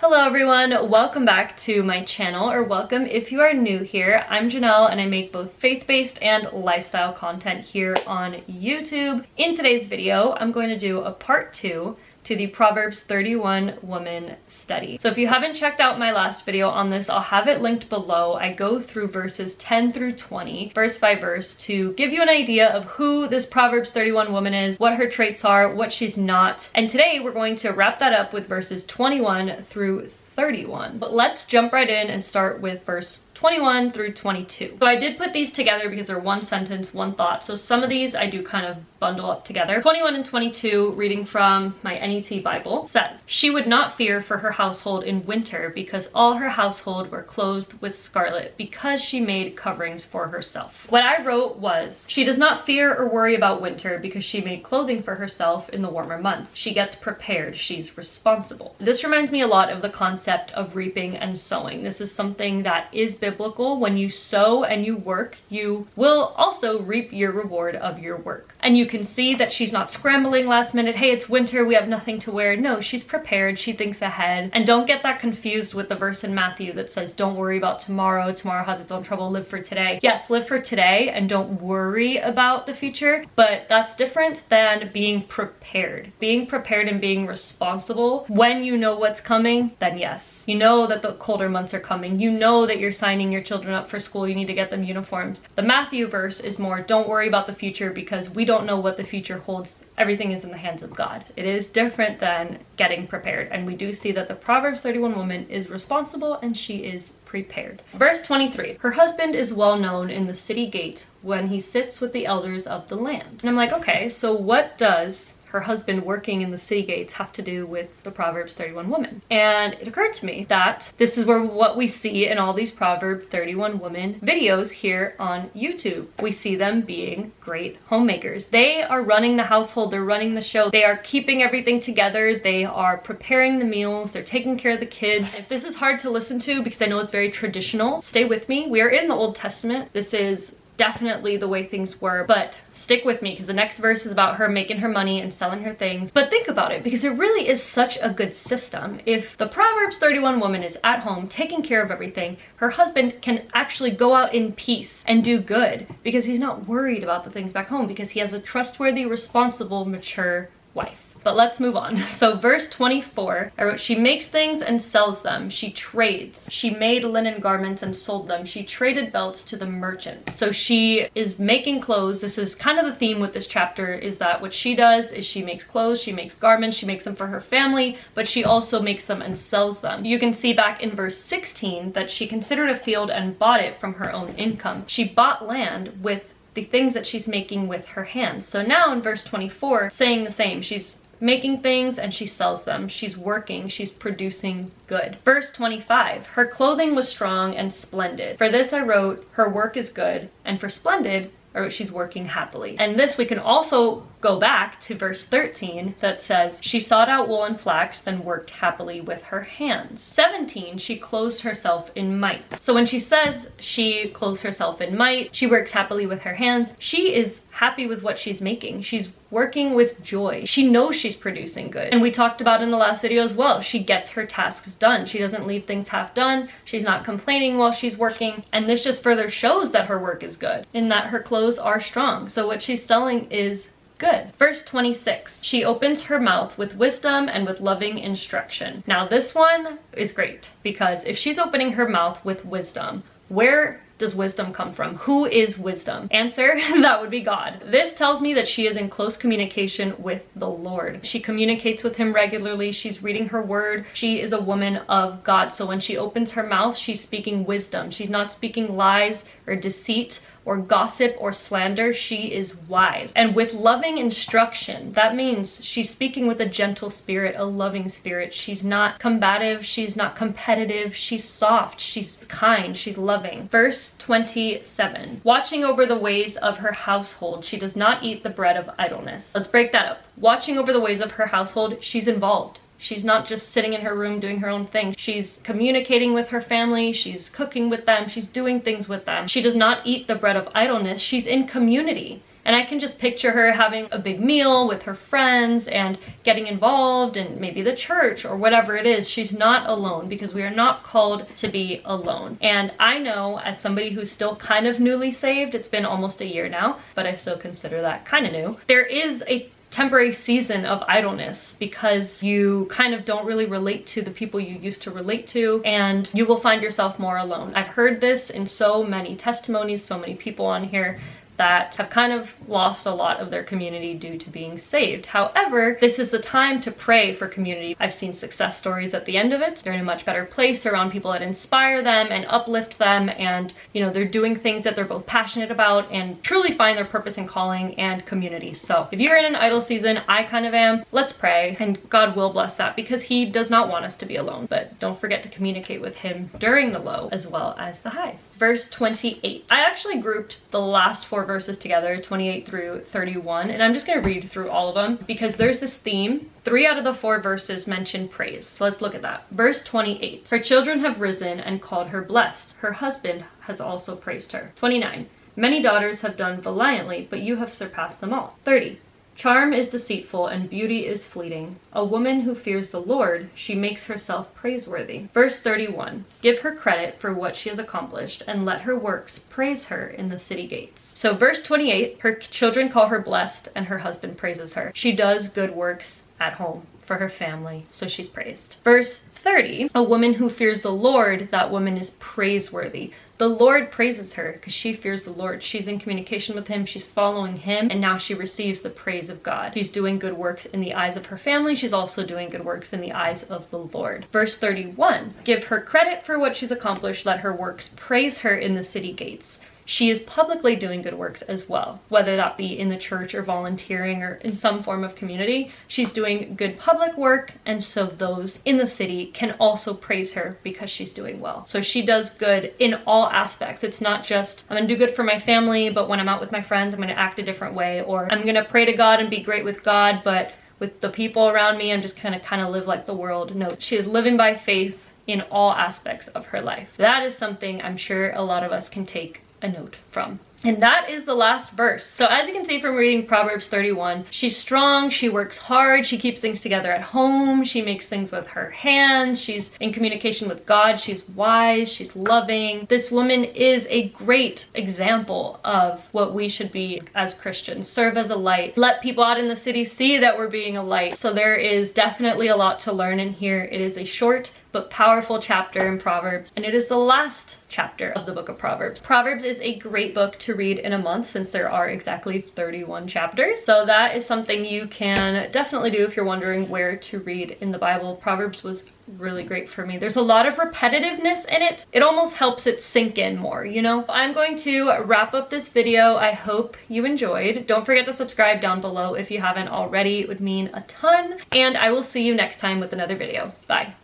Hello everyone, welcome back to my channel, or welcome if you are new here. I'm Janelle and I make both faith-based and lifestyle content here on YouTube. In today's video, I'm going to do a part 2 to the Proverbs 31 woman study. So if you haven't checked out my last video on this, I'll have it linked below. I go through verses 10 through 20, verse by verse, to give you an idea of who this Proverbs 31 woman is, what her traits are, what she's not. And today we're going to wrap that up with verses 21 through 31. But let's jump right in and start with verse 21 through 22. So I did put these together because they're one sentence, one thought. So some of these I do kind of bundle up together. 21 and 22, reading from my NET Bible, says, "She would not fear for her household in winter because all her household were clothed with scarlet because she made coverings for herself." What I wrote was, she does not fear or worry about winter because she made clothing for herself in the warmer months. She gets prepared. She's responsible. This reminds me a lot of the concept of reaping and sowing. This is something that is biblical. When you sow and you work, you will also reap your reward of your work. And you can see that she's not scrambling last minute. Hey, it's winter, we have nothing to wear. No, she's prepared. She thinks ahead. And don't get that confused with the verse in Matthew that says, don't worry about tomorrow. Tomorrow has its own trouble. Live for today. Yes, live for today and don't worry about the future. But that's different than being prepared. Being prepared and being responsible. When you know what's coming, then yes. You know that the colder months are coming. You know that you're signing your children up for school. You need to get them uniforms. The Matthew verse is more, don't worry about the future because we don't know what the future holds. Everything is in the hands of God. It is different than getting prepared. And we do see that the Proverbs 31 woman is responsible and she is prepared. Verse 23, her husband is well known in the city gate when he sits with the elders of the land. And I'm like, okay, so what does her husband working in the city gates have to do with the Proverbs 31 woman? And it occurred to me that this is where what we see in all these Proverbs 31 woman videos here on YouTube. We see them being great homemakers. They are running the household, they're running the show, they are keeping everything together, they are preparing the meals, they're taking care of the kids. If this is hard to listen to because I know it's very traditional, stay with me. We are in the Old Testament. This is definitely the way things were, but stick with me because the next verse is about her making her money and selling her things. But think about it, because it really is such a good system. If the Proverbs 31 woman is at home taking care of everything, her husband can actually go out in peace and do good because he's not worried about the things back home because he has a trustworthy, responsible, mature wife. But let's move on. So verse 24, I wrote, she makes things and sells them. She trades. She made linen garments and sold them. She traded belts to the merchants. So she is making clothes. This is kind of the theme with this chapter, is that what she does is she makes clothes, she makes garments, she makes them for her family, but she also makes them and sells them. You can see back in verse 16 that she considered a field and bought it from her own income. She bought land with the things that she's making with her hands. So now in verse 24, saying the same. She's making things and she sells them. She's working, she's producing good. Verse 25, her clothing was strong and splendid. For this I wrote, her work is good, and for splendid, I wrote, she's working happily. And this we can also go back to verse 13 that says, she sought out wool and flax, then worked happily with her hands. 17, she clothes herself in might. So when she says she clothes herself in might, she works happily with her hands, she is happy with what she's making. She's working with joy. She knows she's producing good. And we talked about in the last video as well, she gets her tasks done. She doesn't leave things half done. She's not complaining while she's working. And this just further shows that her work is good in that her clothes are strong. So what she's selling is good. Verse 26, she opens her mouth with wisdom and with loving instruction. Now this one is great because if she's opening her mouth with wisdom, where does wisdom come from? Who is wisdom? Answer, that would be God. This tells me that she is in close communication with the Lord. She communicates with him regularly. She's reading her word. She is a woman of God. So when she opens her mouth, she's speaking wisdom. She's not speaking lies or deceit or gossip or slander. She is wise. And with loving instruction, that means she's speaking with a gentle spirit, a loving spirit. She's not combative, she's not competitive, she's soft, she's kind, she's loving. Verse 27, watching over the ways of her household, she does not eat the bread of idleness. Let's break that up. Watching over the ways of her household, she's involved. She's not just sitting in her room doing her own thing. She's communicating with her family. She's cooking with them. She's doing things with them. She does not eat the bread of idleness. She's in community. And I can just picture her having a big meal with her friends and getting involved in maybe the church or whatever it is. She's not alone, because we are not called to be alone. And I know, as somebody who's still kind of newly saved, it's been almost a year now, but I still consider that kind of new, there is a temporary season of idleness because you kind of don't really relate to the people you used to relate to, and you will find yourself more alone. I've heard this in so many testimonies, so many people on here that have kind of lost a lot of their community due to being saved. However, this is the time to pray for community. I've seen success stories at the end of it. They're in a much better place around people that inspire them and uplift them, and you know, they're doing things that they're both passionate about and truly find their purpose and calling and community. So if you're in an idle season, I kind of am, let's pray, and God will bless that, because he does not want us to be alone. But don't forget to communicate with him during the low as well as the highs. Verse 28. I actually grouped the last 4 verses together, 28 through 31, and I'm just going to read through all of them because there's this theme. 3 out of the 4 verses mention praise. So let's look at that. Verse 28. Her children have risen and called her blessed. Her husband has also praised her. 29. Many daughters have done valiantly, but you have surpassed them all. 30. Charm is deceitful and beauty is fleeting. A woman who fears the Lord, she makes herself praiseworthy. Verse 31. Give her credit for what she has accomplished, and let her works praise her in the city gates. So verse 28, her children call her blessed and her husband praises her. She does good works at home for her family, so she's praised. Verse 30, a woman who fears the Lord, that woman is praiseworthy. The Lord praises her because she fears the Lord. She's in communication with him, she's following him, and now she receives the praise of God. She's doing good works in the eyes of her family. She's also doing good works in the eyes of the Lord. Verse 31, give her credit for what she's accomplished. Let her works praise her in the city gates. She is publicly doing good works as well, whether that be in the church or volunteering or in some form of community. She's doing good public work, and so those in the city can also praise her because she's doing well. So she does good in all aspects. It's not just, I'm gonna do good for my family, but when I'm out with my friends, I'm gonna act a different way, or I'm gonna pray to God and be great with God, but with the people around me, I'm just gonna kind of live like the world. No, she is living by faith in all aspects of her life. That is something I'm sure a lot of us can take a note from. And that is the last verse. So as you can see from reading Proverbs 31, she's strong, she works hard, she keeps things together at home, she makes things with her hands, she's in communication with God, she's wise, she's loving. This woman is a great example of what we should be as Christians. Serve as a light. Let people out in the city see that we're being a light. So there is definitely a lot to learn in here. It is a short but powerful chapter in Proverbs, and it is the last chapter of the book of Proverbs. Proverbs is a great book to read in a month since there are exactly 31 chapters. So that is something you can definitely do if you're wondering where to read in the Bible. Proverbs was really great for me. There's a lot of repetitiveness in it. It almost helps it sink in more, you know? I'm going to wrap up this video. I hope you enjoyed. Don't forget to subscribe down below if you haven't already. It would mean a ton. And I will see you next time with another video. Bye.